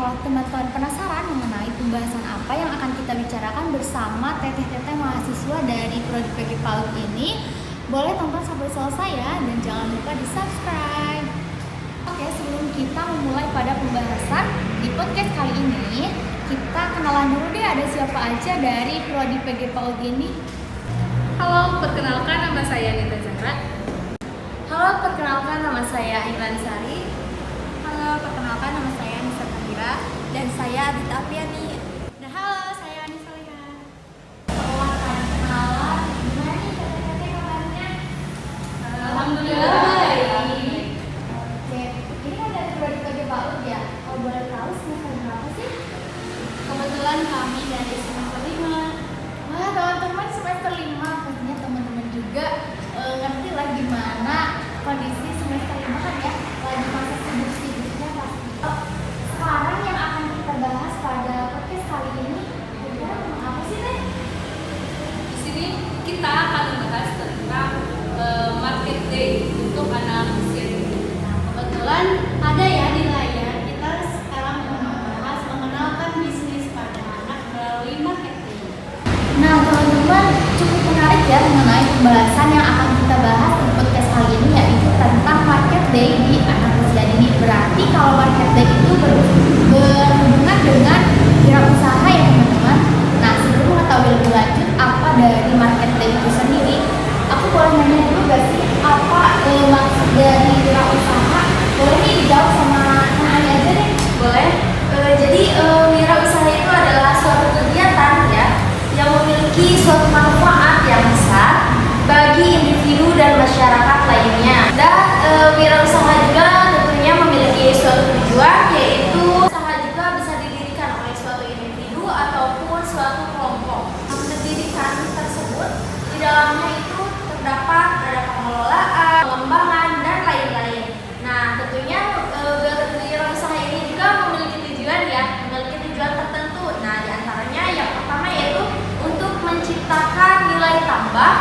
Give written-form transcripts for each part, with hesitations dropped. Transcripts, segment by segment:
Apakah teman-teman penasaran mengenai pembahasan apa yang akan kita bicarakan bersama teteh-teteh mahasiswa dari Prodi PG PAUD ini? Boleh tonton sampai selesai ya, dan jangan lupa di subscribe. Oke, sebelum kita memulai pada pembahasan di podcast kali ini, kita kenalan dulu deh, ada siapa aja dari Prodi PG PAUD ini. Halo, perkenalkan nama saya Nita Zahra. Halo, perkenalkan nama saya Ilan Sari. Halo, perkenalkan nama saya Nisa Tahira. Dan saya Adita Apriani. Nah, halo, saya Anissa Leha. Setelah kenalan, gimana nih teteh-teteh kabarnya? Alhamdulillah baik. Oke, ini kan dari Prodi PG PAUD ya. Kalau boleh tahu semester berapa sih? Kebetulan kami dari semester 5. Wah, teman-teman semester 5, pastinya teman-teman juga ngerti lah gimana kondisi semester 5 kan ya, lagi masa sibuk-sibuknya pasti. Sekarang yang akan kita bahas pada podcast kali ini, kira-kira tentang apa sih, Teh? Di sini kita akan membahas tentang market day untuk anak usia dini. Nah, kebetulan ada ya di layar. Kita sekarang membahas mengenalkan bisnis pada anak melalui marketing. Nah, teman-teman, cukup menarik ya mengenai pembahasan yang akan kita bahas di podcast kali ini, yaitu tentang market day di anak usia dini. Berarti kalau market day itu berhubungan dengan wirausaha ya teman-teman. Nah, sebelum mengetahui lebih lanjut apa dari market day itu sendiri, aku boleh nanya dulu gak sih apa maksud dari wirausaha? Boleh nih dijawab sama Nani aja deh. Boleh. Jadi wirausaha itu adalah suatu kegiatan ya yang memiliki suatu manfaat yang besar bagi individu dan masyarakat lainnya. Dan wirausaha juga tentunya memiliki suatu tujuan, yaitu usaha juga bisa didirikan oleh suatu individu ataupun suatu kelompok. Pendidikan tersebut di dalamnya itu terdapat ada pengelolaan, pengembangan dan lain-lain. Nah, tentunya wirausaha ini juga memiliki tujuan ya, memiliki tujuan tertentu. Nah, diantaranya yang pertama yaitu untuk menciptakan nilai tambah,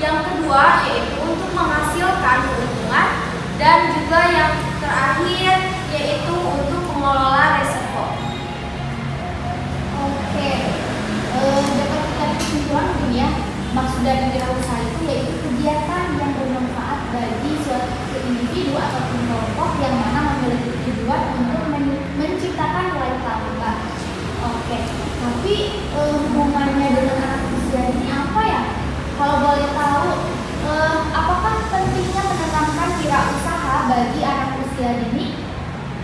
yang kedua yaitu untuk menghasilkan keuntungan, dan juga yang terakhir yaitu untuk mengelola resiko. Oke, dapat kita kesimpulan mungkin ya, maksud dari wirausaha itu yaitu kegiatan yang bermanfaat bagi suatu individu ataupun kelompok yang mana memiliki tujuan untuk menciptakan nilai tambah. Oke, tapi hubungannya dengan anak usia ini apa ya? Kalau boleh tahu, apakah pentingnya menanamkan wirausaha bagi anak usia dini?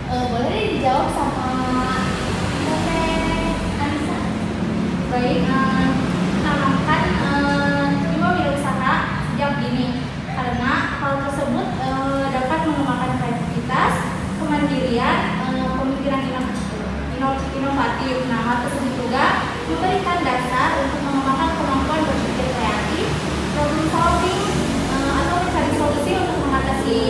Boleh dijawab sama Teteh Anissa. Baik, tanamkan jiwa wirausaha sejak dini karena hal tersebut dapat mengembangkan kreativitas, kemandirian, pemikiran inovatif. Nah, hal tersebut juga memberikan dasar untuk mengembangkan kemampuan berpikir kreatif, problem solving, atau mencari solusi untuk mengatasi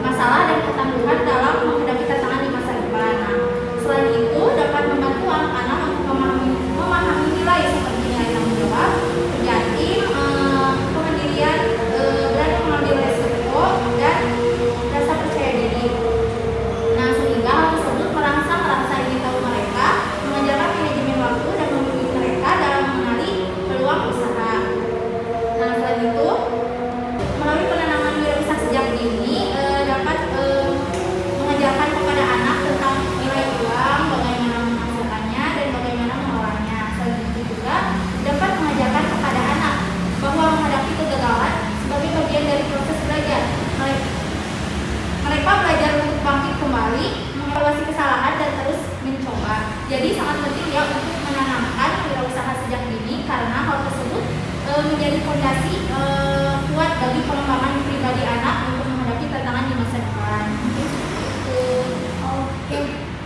masalah dan ketangguhan dalam menghadapi tantangan di masa depan. Nah, selain itu dapat membantu anak-anak untuk memahami nilai seperti nilai tanggung jawab, kerja tim, kemandirian, berani mengambil resiko, dan rasa percaya diri. Nah, sehingga hal tersebut merangsang rasa ingin tahu mereka, mengajarkan manajemen waktu, dan membimbing mereka dalam mengenali peluang usaha. Nah, selain itu, melalui penanaman wirausaha sejak dini dapat mengajarkan kepada anak tentang nilai uang, bagaimana menghasilkannya, dan bagaimana mengelolanya. Selain itu juga dapat mengajarkan kepada anak bahwa menghadapi kegagalan sebagai bagian dari proses belajar. Mereka belajar untuk bangkit kembali, mengevaluasi kesalahan, dan terus mencoba. Jadi sangat penting ya untuk menanamkan wirausaha sejak dini karena hal tersebut menjadi fondasi kuat bagi pengembangan pribadi anak untuk menghadapi tantangan di masa depan. Oke,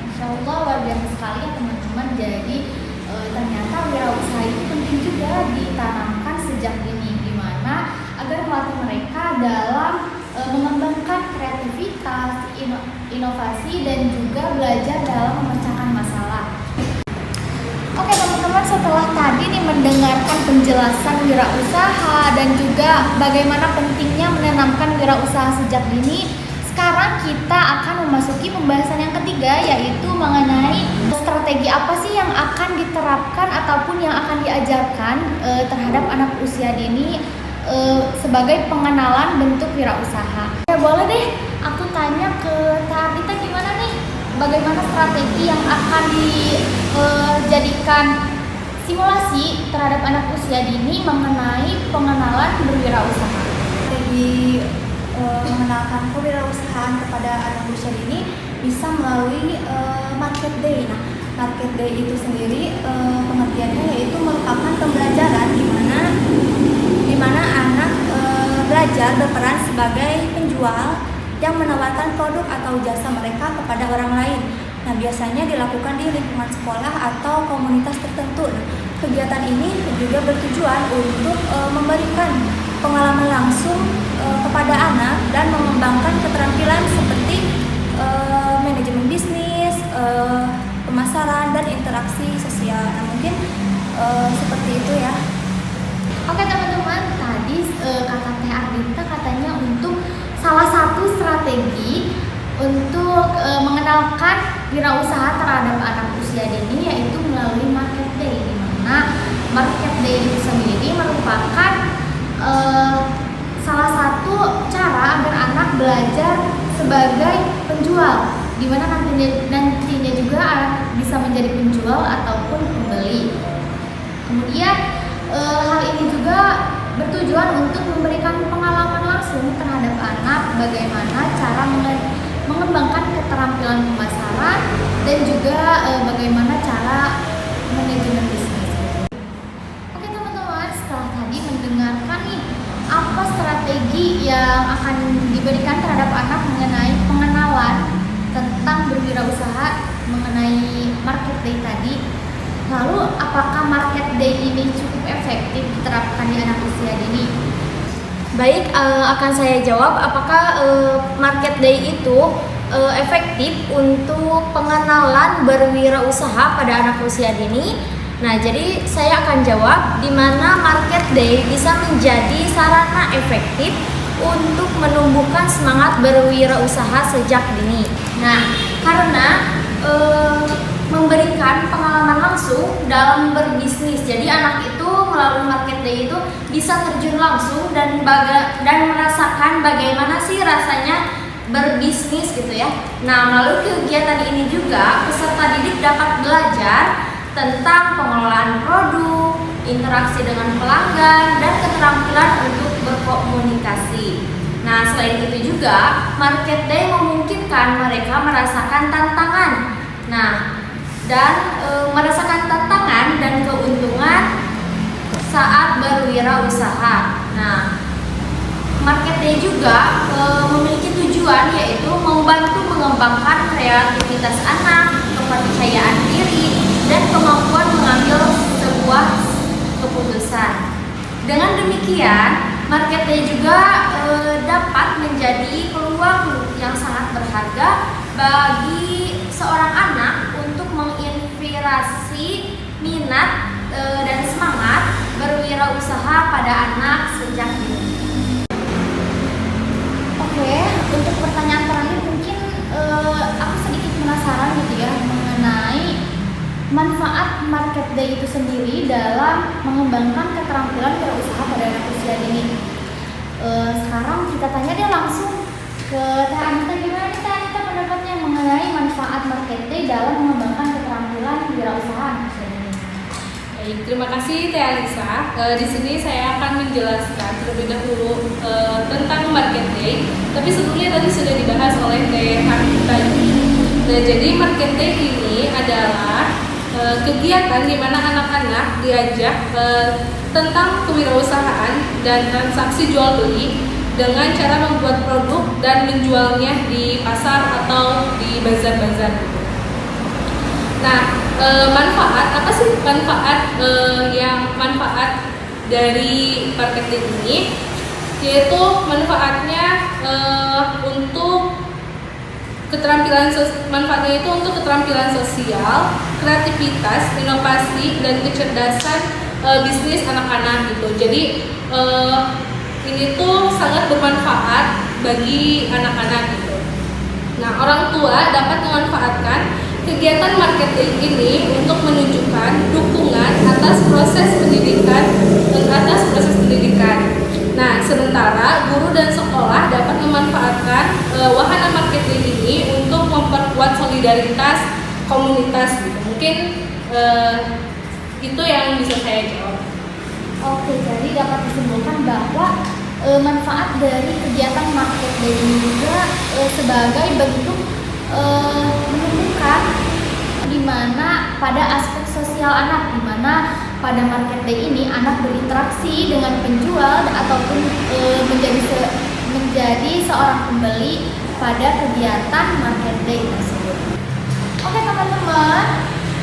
Masya Allah luar biasa sekali ya teman-teman. Jadi ternyata wirausaha itu penting juga ditanamkan sejak dini, dimana agar melatih mereka dalam mengembangkan kreativitas, inovasi, dan juga belajar dalam memecahkan masalah. Oke teman-teman, setelah tadi nih mendengarkan penjelasan wirausaha dan juga bagaimana pentingnya menanamkan wirausaha sejak dini, Sekarang kita akan memasuki pembahasan yang ketiga, yaitu mengenai strategi apa sih yang akan diterapkan ataupun yang akan diajarkan terhadap anak usia dini sebagai pengenalan bentuk wirausaha. Ya boleh deh, aku tanya ke Tardita gimana nih? Bagaimana strategi yang akan dijadikan simulasi terhadap anak usia dini mengenai pengenalan berwirausaha? Strategi mengenalkan kewirausahaan kepada anak usia dini bisa melalui market day. Nah, market day itu sendiri pengertiannya yaitu merupakan pembelajaran di mana anak belajar berperan sebagai penjual yang menawarkan produk atau jasa mereka kepada orang lain. Nah, biasanya dilakukan di lingkungan sekolah atau komunitas tertentu. Nah, kegiatan ini juga bertujuan untuk memberikan pengalaman langsung kepada anak dan mengembangkan keterampilan seperti manajemen bisnis, pemasaran, dan interaksi sosial. Nah, mungkin seperti itu ya. Oke teman-teman, tadi kata Teh Ardita katanya untuk salah satu strategi untuk mengenalkan wirausaha terhadap anak usia dini yaitu melalui market day, di mana market day itu sendiri merupakan salah satu cara agar anak belajar sebagai penjual, di mana nantinya juga anak bisa menjadi penjual ataupun pembeli. Kemudian hal ini juga bertujuan untuk memberikan pengalaman langsung terhadap anak bagaimana cara mengembangkan keterampilan pemasaran dan juga bagaimana cara manajemen bisnis. Oke teman-teman, setelah tadi mendengarkan nih apa strategi yang akan diberikan terhadap anak mengenai pengenalan tentang berwirausaha mengenai market day tadi. Lalu apakah market day ini cukup efektif diterapkan di anak usia dini? Baik, akan saya jawab apakah market day itu efektif untuk pengenalan berwirausaha pada anak usia dini. Nah, jadi saya akan jawab di mana market day bisa menjadi sarana efektif untuk menumbuhkan semangat berwirausaha sejak dini. Nah, karena memberikan pengalaman langsung dalam berbisnis. Jadi anak itu melalui market day itu bisa terjun langsung dan merasakan bagaimana sih rasanya berbisnis gitu ya. Nah, melalui kegiatan ini juga peserta didik dapat belajar tentang pengelolaan produk, interaksi dengan pelanggan, dan keterampilan untuk berkomunikasi. Nah, selain itu juga market day memungkinkan mereka merasakan tantangan. Nah, dan merasakan tantangan dan keuntungan saat berwirausaha. Nah, market day juga memiliki tujuan yaitu membantu mengembangkan kreativitas anak, kepercayaan diri, dan kemampuan mengambil sebuah keputusan. Dengan demikian, market day juga dapat menjadi peluang yang sangat berharga bagi seorang anak untuk menginspirasi minat dan semangat berwirausaha pada anak sejak dini. Oke, untuk pertanyaan terakhir mungkin aku sedikit penasaran gitu ya mengenai manfaat market day itu sendiri dalam mengembangkan keterampilan wirausaha pada anak usia dini. Sekarang kita tanya deh langsung ke Teh Anita, gimana nih Teh Anita pendapatnya mengenai manfaat market day dalam mengembangkan keterampilan wirausaha anak usia dini? Baik, terima kasih Teh Alisa. Di sini saya akan menjelaskan terlebih dahulu tentang market day. Tapi sebelumnya tadi sudah dibahas oleh Teh Anita. Nah, jadi market day ini adalah kegiatan di mana anak-anak diajak tentang kewirausahaan dan transaksi jual beli dengan cara membuat produk dan menjualnya di pasar atau di bazar-bazar. Nah, manfaat apa sih manfaat dari marketing ini? Yaitu manfaatnya untuk manfaatnya itu untuk keterampilan sosial, kreativitas, inovasi, dan kecerdasan bisnis anak-anak gitu. Jadi ini tuh sangat bermanfaat bagi anak-anak gitu. Nah, orang tua dapat memanfaatkan kegiatan market day ini untuk menunjukkan dukungan atas proses pendidikan Nah, sementara guru dan sekolah dapat memanfaatkan wahana market day ini untuk memperkuat solidaritas komunitas. Mungkin itu yang bisa saya jawab. Oke, jadi dapat disimpulkan bahwa manfaat dari kegiatan market day ini juga sebagai bentuk menumbuhkan di mana pada aspek sosial anak, di mana pada market day ini anak berinteraksi dengan penjual ataupun menjadi seorang pembeli pada kegiatan market day tersebut. Oke teman-teman,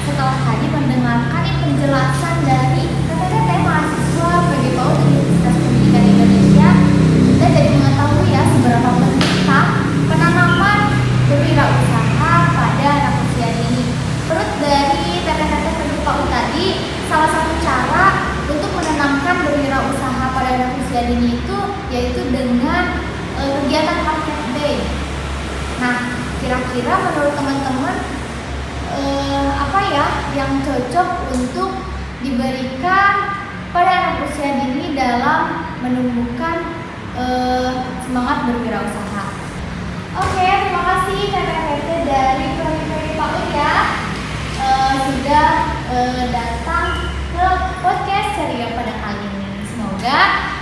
setelah tadi mendengarkan penjelasan dari TTT mahasiswa PGPAUD Universitas Pendidikan Indonesia, kita jadi mengetahui ya seberapa penting penanaman berwirausaha pada anak usia dini. Menurut dari TTT PGPAUD tadi, salah satu cara untuk menanamkan berwirausaha pada anak usia dini itu yaitu dengan kegiatan market day. Nah, kira-kira menurut teman-teman apa ya yang cocok untuk diberikan pada anak usia dini dalam menumbuhkan semangat berwirausaha? Oke, terima kasih TTT dari PGPAUD ya sudah datang ke podcast ceria pada kali ini. Semoga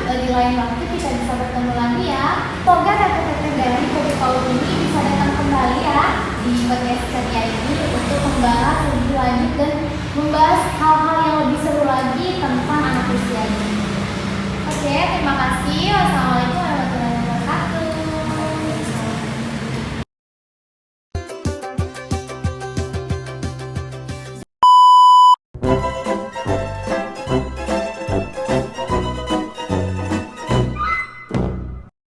di lain waktu kita bisa bertemu lagi ya. Semoga TTT dari PGPAUD ini bisa datang kembali ya di podcast ceria ini untuk membahas lebih lanjut dan membahas hal-hal yang lebih seru lagi tentang anak usia dini. Oke, terima kasih. Wassalamualaikum